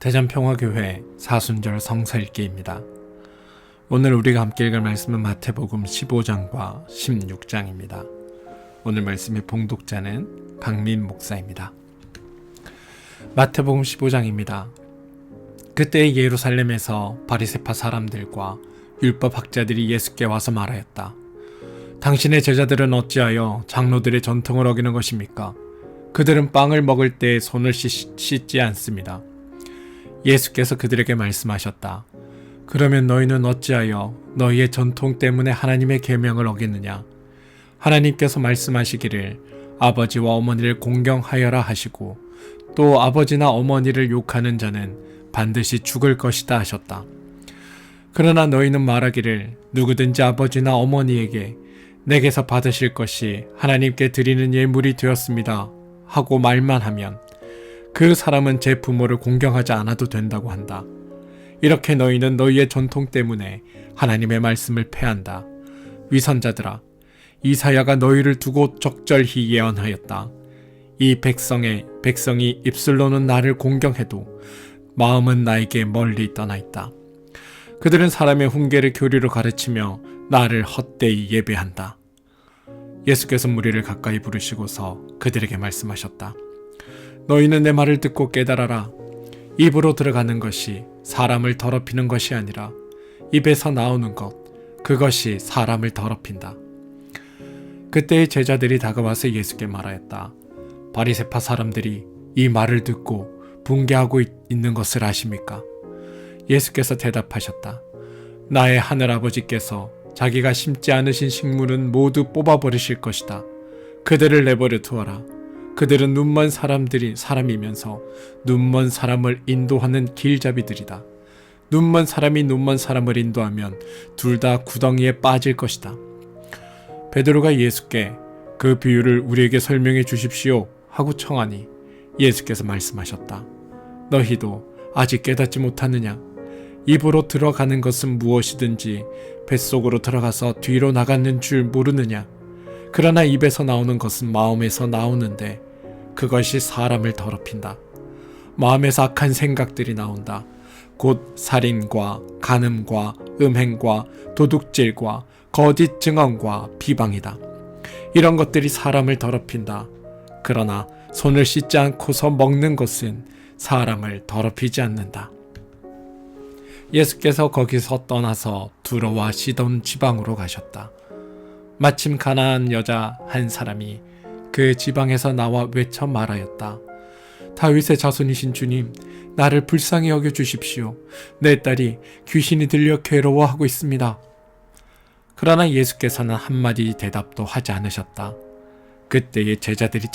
대전평화교회 사순절 성서 읽기입니다. 오늘 우리가 함께 읽을 말씀은 마태복음 15장과 16장입니다. 오늘 말씀의 봉독자는 강민 목사입니다. 마태복음 15장입니다. 그때 예루살렘에서 바리새파 사람들과 율법 학자들이 예수께 와서 말하였다. 당신의 제자들은 어찌하여 장로들의 전통을 어기는 것입니까? 그들은 빵을 먹을 때 손을 씻지 않습니다. 예수께서 그들에게 말씀하셨다. 그러면 너희는 어찌하여 너희의 전통 때문에 하나님의 계명을 어기느냐? 하나님께서 말씀하시기를 아버지와 어머니를 공경하여라 하시고 또 아버지나 어머니를 욕하는 자는 반드시 죽을 것이다 하셨다. 그러나 너희는 말하기를 누구든지 아버지나 어머니에게 내게서 받으실 것이 하나님께 드리는 예물이 되었습니다 하고 말만 하면 그 사람은 제 부모를 공경하지 않아도 된다고 한다. 이렇게 너희는 너희의 전통 때문에 하나님의 말씀을 패한다. 위선자들아, 이사야가 너희를 두고 적절히 예언하였다. 이 백성이 입술로는 나를 공경해도 마음은 나에게 멀리 떠나 있다. 그들은 사람의 훈계를 교리로 가르치며 나를 헛되이 예배한다. 예수께서 무리를 가까이 부르시고서 그들에게 말씀하셨다. 너희는 내 말을 듣고 깨달아라. 입으로 들어가는 것이 사람을 더럽히는 것이 아니라 입에서 나오는 것, 그것이 사람을 더럽힌다. 그때의 제자들이 다가와서 예수께 말하였다. 바리새파 사람들이 이 말을 듣고 붕괴하고 있는 것을 아십니까? 예수께서 대답하셨다. 나의 하늘아버지께서 자기가 심지 않으신 식물은 모두 뽑아버리실 것이다. 그들을 내버려 두어라. 그들은 눈먼 사람이면서 눈먼 사람을 인도하는 길잡이들이다. 눈먼 사람이 눈먼 사람을 인도하면 둘 다 구덩이에 빠질 것이다. 베드로가 예수께 그 비유를 우리에게 설명해 주십시오 하고 청하니 예수께서 말씀하셨다. 너희도 아직 깨닫지 못하느냐? 입으로 들어가는 것은 무엇이든지 뱃속으로 들어가서 뒤로 나가는 줄 모르느냐? 그러나 입에서 나오는 것은 마음에서 나오는데 그것이 사람을 더럽힌다. 마음에서 악한 생각들이 나온다. 곧 살인과 간음과 음행과 도둑질과 거짓 증언과 비방이다. 이런 것들이 사람을 더럽힌다. 그러나 손을 씻지 않고서 먹는 것은 사람을 더럽히지 않는다. 예수께서 거기서 떠나서 두로와 시돈 지방으로 가셨다. 마침 가나안 여자 한 사람이 그 지방에서 나와 외쳐 말하였다. 다윗의 자손이신 주님, 나를 불쌍히 여겨 주십시오. 내 딸이 귀신이 들려 괴로워하고 있습니다. 그러나 예수께서는 한마디 대답도 하지 않으셨다. 그때의 제자들이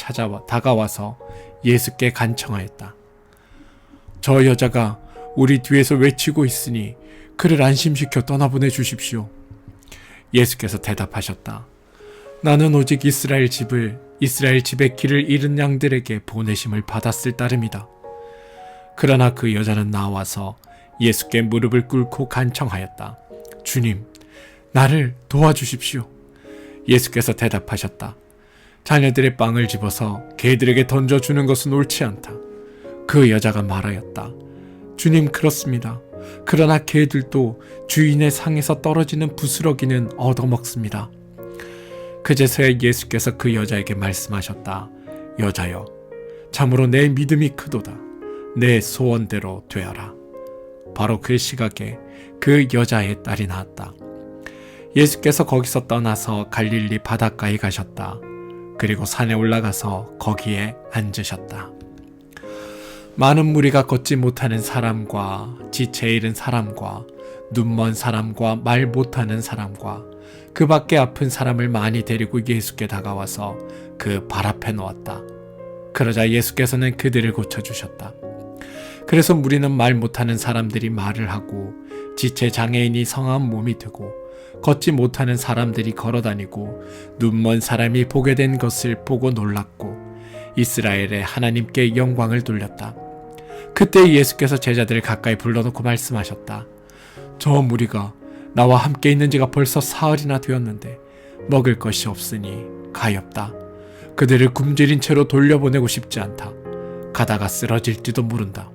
다가와서 예수께 간청하였다. 저 여자가 우리 뒤에서 외치고 있으니 그를 안심시켜 떠나보내 주십시오. 예수께서 대답하셨다. 나는 오직 이스라엘 집의 길을 잃은 양들에게 보내심을 받았을 따름이다. 그러나 그 여자는 나와서 예수께 무릎을 꿇고 간청하였다. 주님, 나를 도와주십시오. 예수께서 대답하셨다. 자녀들의 빵을 집어서 개들에게 던져주는 것은 옳지 않다. 그 여자가 말하였다. 주님, 그렇습니다. 그러나 개들도 주인의 상에서 떨어지는 부스러기는 얻어먹습니다. 그제서야 예수께서 그 여자에게 말씀하셨다. 여자여, 참으로 내 믿음이 크도다. 내 소원대로 되어라. 바로 그 시각에 그 여자의 딸이 나았다. 예수께서 거기서 떠나서 갈릴리 바닷가에 가셨다. 그리고 산에 올라가서 거기에 앉으셨다. 많은 무리가 걷지 못하는 사람과 지체 잃은 사람과 눈먼 사람과 말 못하는 사람과 그 밖에 아픈 사람을 많이 데리고 예수께 다가와서 그 발 앞에 놓았다. 그러자 예수께서는 그들을 고쳐주셨다. 그래서 무리는 말 못하는 사람들이 말을 하고 지체 장애인이 성한 몸이 되고 걷지 못하는 사람들이 걸어다니고 눈먼 사람이 보게 된 것을 보고 놀랐고 이스라엘의 하나님께 영광을 돌렸다. 그때 예수께서 제자들을 가까이 불러놓고 말씀하셨다. 저 무리가 나와 함께 있는 지가 벌써 사흘이나 되었는데 먹을 것이 없으니 가엾다. 그들을 굶주린 채로 돌려보내고 싶지 않다. 가다가 쓰러질지도 모른다.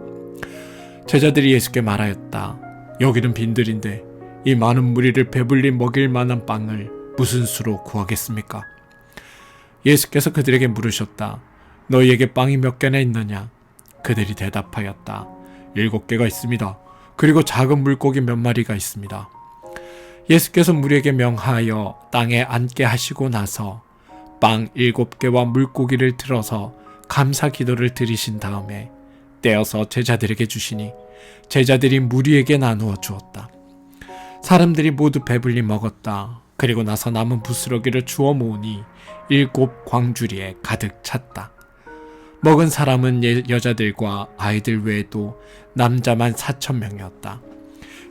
제자들이 예수께 말하였다. 여기는 빈들인데 이 많은 무리를 배불리 먹일 만한 빵을 무슨 수로 구하겠습니까? 예수께서 그들에게 물으셨다. 너희에게 빵이 몇 개나 있느냐? 그들이 대답하였다. 7개가 있습니다. 그리고 작은 물고기 몇 마리가 있습니다. 예수께서 무리에게 명하여 땅에 앉게 하시고 나서 빵 7개와 물고기를 들어서 감사 기도를 드리신 다음에 떼어서 제자들에게 주시니 제자들이 무리에게 나누어 주었다. 사람들이 모두 배불리 먹었다. 그리고 나서 남은 부스러기를 주워 모으니 7 광주리에 가득 찼다. 먹은 사람은 여자들과 아이들 외에도 남자만 4,000명이었다.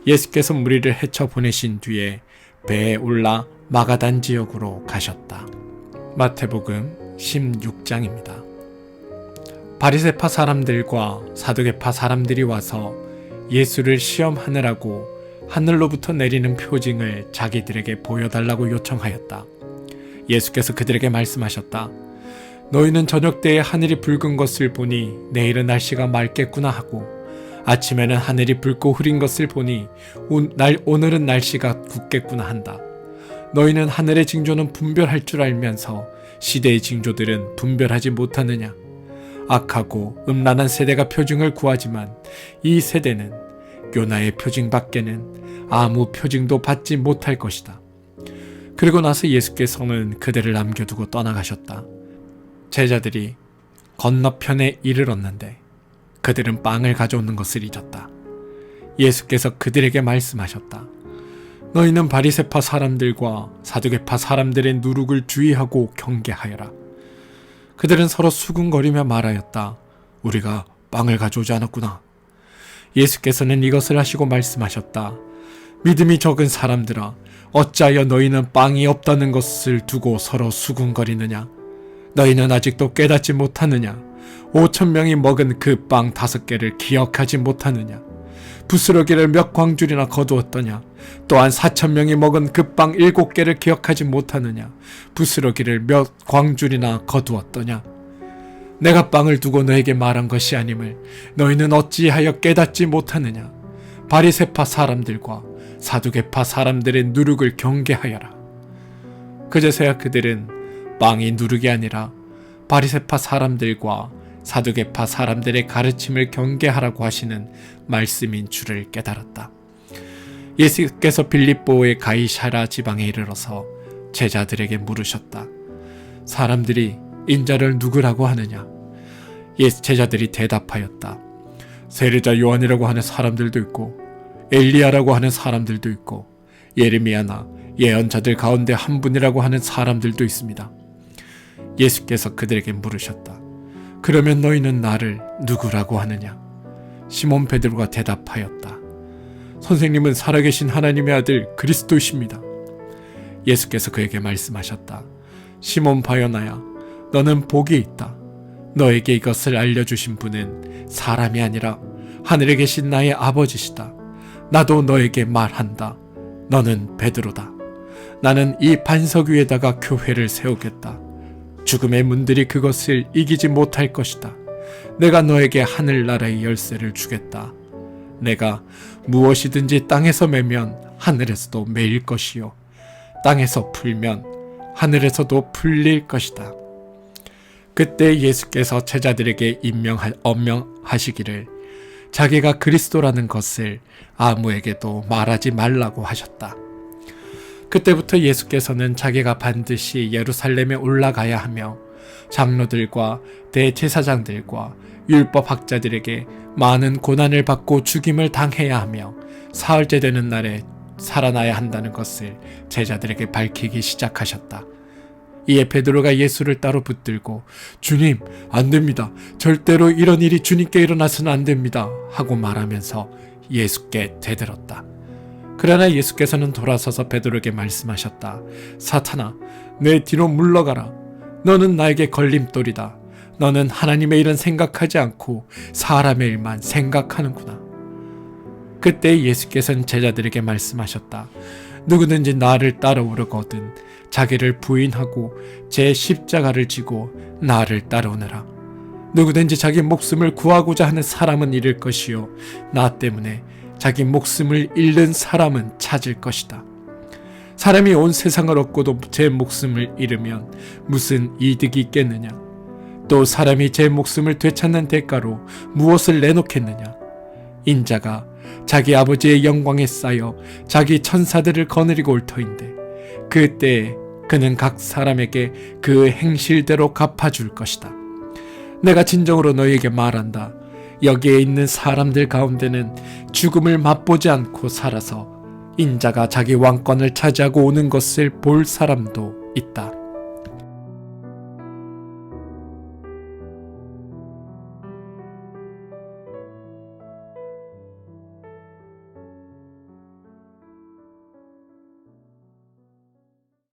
예수께서 무리를 헤쳐 보내신 뒤에 배에 올라 마가단 지역으로 가셨다. 마태복음 16장입니다. 바리새파 사람들과 사두개파 사람들이 와서 예수를 시험하느라고 하늘로부터 내리는 표징을 자기들에게 보여달라고 요청하였다. 예수께서 그들에게 말씀하셨다. 너희는 저녁 때에 하늘이 붉은 것을 보니 내일은 날씨가 맑겠구나 하고 아침에는 하늘이 붉고 흐린 것을 보니 오늘은 날씨가 굳겠구나 한다. 너희는 하늘의 징조는 분별할 줄 알면서 시대의 징조들은 분별하지 못하느냐? 악하고 음란한 세대가 표징을 구하지만 이 세대는 요나의 표징밖에는 아무 표징도 받지 못할 것이다. 그리고 나서 예수께서는 그들을 남겨두고 떠나가셨다. 제자들이 건너편에 이르렀는데 그들은 빵을 가져오는 것을 잊었다. 예수께서 그들에게 말씀하셨다. 너희는 바리새파 사람들과 사두개파 사람들의 누룩을 주의하고 경계하여라. 그들은 서로 수군거리며 말하였다. 우리가 빵을 가져오지 않았구나. 예수께서는 이것을 하시고 말씀하셨다. 믿음이 적은 사람들아, 어찌하여 너희는 빵이 없다는 것을 두고 서로 수군거리느냐? 너희는 아직도 깨닫지 못하느냐? 5,000명이 먹은 그 빵 5개를 기억하지 못하느냐? 부스러기를 몇 광줄이나 거두었더냐? 또한 4,000명이 먹은 그 빵 7개를 기억하지 못하느냐? 부스러기를 몇 광줄이나 거두었더냐? 내가 빵을 두고 너에게 말한 것이 아님을 너희는 어찌하여 깨닫지 못하느냐? 바리새파 사람들과 사두개파 사람들의 누룩을 경계하여라. 그제서야 그들은 빵이 누룩이 아니라 바리새파 사람들과 사두개파 사람들의 가르침을 경계하라고 하시는 말씀인 줄을 깨달았다. 예수께서 빌립보의 가이사랴 지방에 이르러서 제자들에게 물으셨다. 사람들이 인자를 누구라고 하느냐? 제자들이 대답하였다. 세례자 요한이라고 하는 사람들도 있고 엘리야라고 하는 사람들도 있고 예레미야나 예언자들 가운데 한 분이라고 하는 사람들도 있습니다. 예수께서 그들에게 물으셨다. 그러면 너희는 나를 누구라고 하느냐? 시몬 베드로가 대답하였다. 선생님은 살아계신 하나님의 아들 그리스도이십니다. 예수께서 그에게 말씀하셨다. 시몬 바요나야, 너는 복이 있다. 너에게 이것을 알려주신 분은 사람이 아니라 하늘에 계신 나의 아버지시다. 나도 너에게 말한다. 너는 베드로다. 나는 이 반석 위에다가 교회를 세우겠다. 죽음의 문들이 그것을 이기지 못할 것이다. 내가 너에게 하늘나라의 열쇠를 주겠다. 내가 무엇이든지 땅에서 매면 하늘에서도 매일 것이요 땅에서 풀면 하늘에서도 풀릴 것이다. 그때 예수께서 제자들에게 엄명하시기를 자기가 그리스도라는 것을 아무에게도 말하지 말라고 하셨다. 그때부터 예수께서는 자기가 반드시 예루살렘에 올라가야 하며 장로들과 대제사장들과 율법학자들에게 많은 고난을 받고 죽임을 당해야 하며 사흘째 되는 날에 살아나야 한다는 것을 제자들에게 밝히기 시작하셨다. 이에 베드로가 예수를 따로 붙들고 주님, 안 됩니다. 절대로 이런 일이 주님께 일어나서는 안 됩니다. 하고 말하면서 예수께 대들었다. 그러나 예수께서는 돌아서서 베드로에게 말씀하셨다. 사탄아, 내 뒤로 물러가라. 너는 나에게 걸림돌이다. 너는 하나님의 일은 생각하지 않고 사람의 일만 생각하는구나. 그때 예수께서는 제자들에게 말씀하셨다. 누구든지 나를 따라오려거든 자기를 부인하고 제 십자가를 지고 나를 따라오느라. 누구든지 자기 목숨을 구하고자 하는 사람은 잃을 것이요 나 때문에 자기 목숨을 잃는 사람은 찾을 것이다. 사람이 온 세상을 얻고도 제 목숨을 잃으면 무슨 이득이 있겠느냐? 또 사람이 제 목숨을 되찾는 대가로 무엇을 내놓겠느냐? 인자가 자기 아버지의 영광에 쌓여 자기 천사들을 거느리고 올 터인데 그때에 그는 각 사람에게 그 행실대로 갚아줄 것이다. 내가 진정으로 너희에게 말한다. 여기에 있는 사람들 가운데는 죽음을 맛보지 않고 살아서 인자가 자기 왕권을 차지하고 오는 것을 볼 사람도 있다.